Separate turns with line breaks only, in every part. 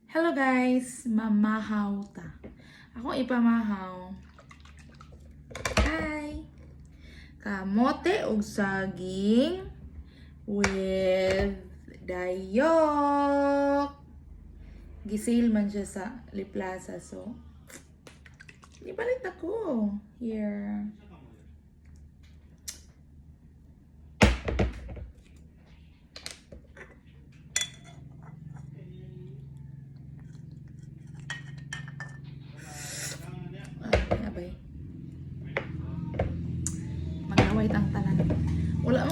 Hello guys, mamahaw ta. Ako ipamahaw. Hi! Kamote ug saging with dayok. Gisil man siya sa Liplaza, so ipalit ako. Here. Magaway ang tanan. Wala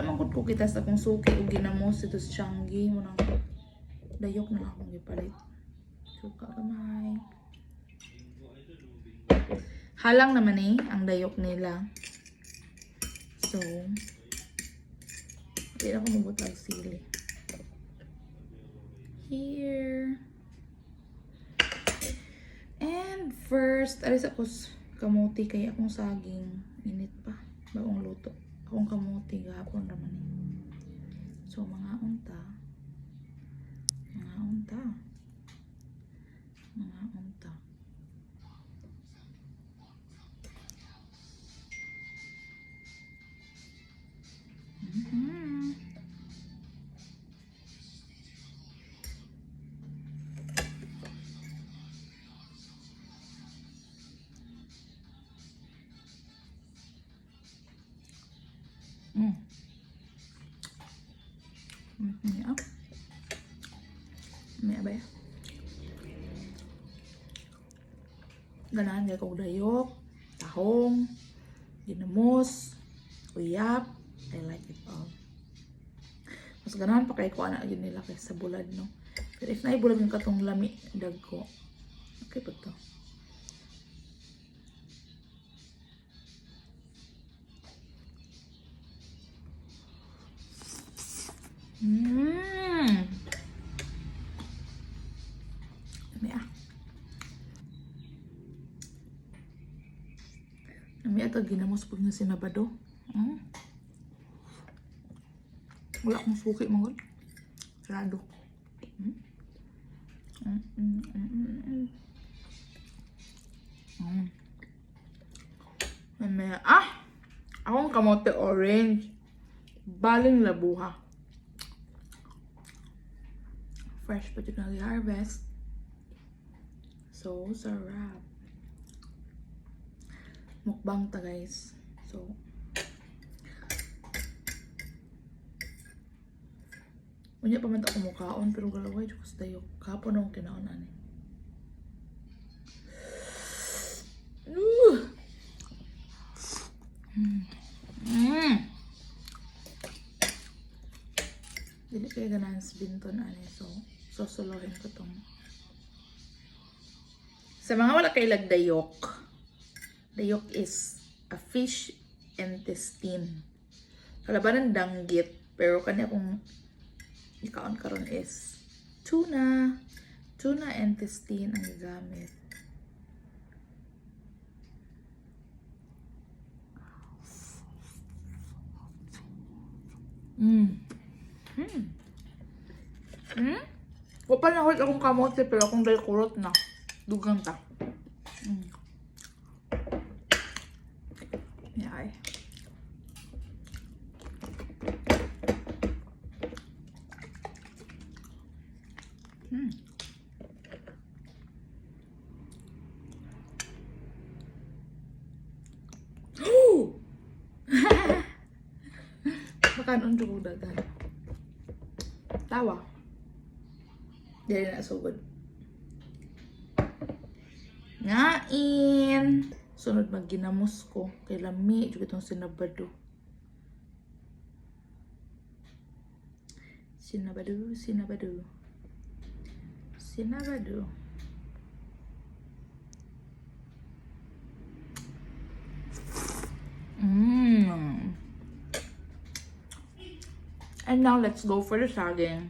man ko kita sa akong suki ug ginamos ito sa Changi mo nang dayok na akong gipalit. Suka kamay. Halang naman ang dayok nila. So, hindi ako mabutag sili. Here. And first, alis ako kamuti kay akong saging. Init pa. Bagong luto. Akong kamuti gahapon naman So, mga unta. Mga unta. Mga unta. May abay. Ganahan kay kong dayok, tahong, ginamos, uyap. I like it all. Mas ganahan pa kay ko ana yun nila kay sa bulad, no? Pero if naibulag yung katong lami, dag ko. Okay pa to. May ata ginamos pag na sinabado. Wala akong suki mo. Sarado. May akong kamote orange. Baling labuha. Fresh pa dyan nag-harvest. So, sarap. Mukbang ta guys. So, unya pa man ta kumukaon pero galaway jud kas dayo. Kapon akong kinaon ani. Dili kay ganahan sa binton ani. So, sosolohin ko tong. Sa mga wala kay lagdayok. Dayok is a fish intestine. Kalabanan danggit. Pero kanya kung ikaon karon is tuna. Tuna intestine ang gamit. Ko pa nahot akong kamote pero akong dahil kurot na. Dugang ta. Yay. Makanon jud dagan. Tawa. Dili na sugod. Ngain. Sunod magginamos ko. Kay lami jud itong sinabado. Sinabado. And now let's go for the saging.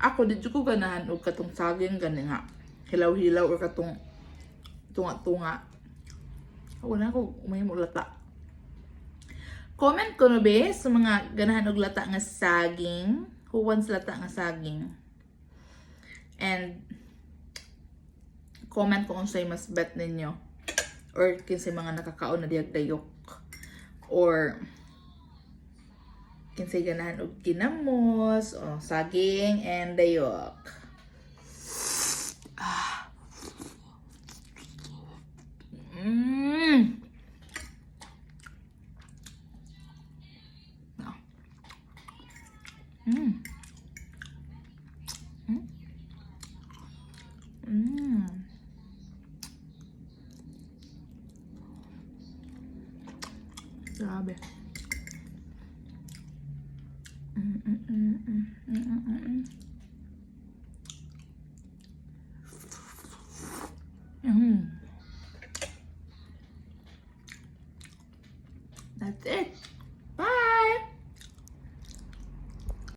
Ako dito ko ganahan og katong saging gani nga. Hilaw-hilaw o katong tunga-tunga. Wala ko umay mo lata. Comment ko no be sa mga ganahan og lata nga saging huwan sila ta nga saging. And comment kung unsay mas bet ninyo or kinsay mga nakakaon na diyag dayok or kinsay ganahan og kinamos o saging and dayok. Mmm. Mmm. Mmm. Grabe.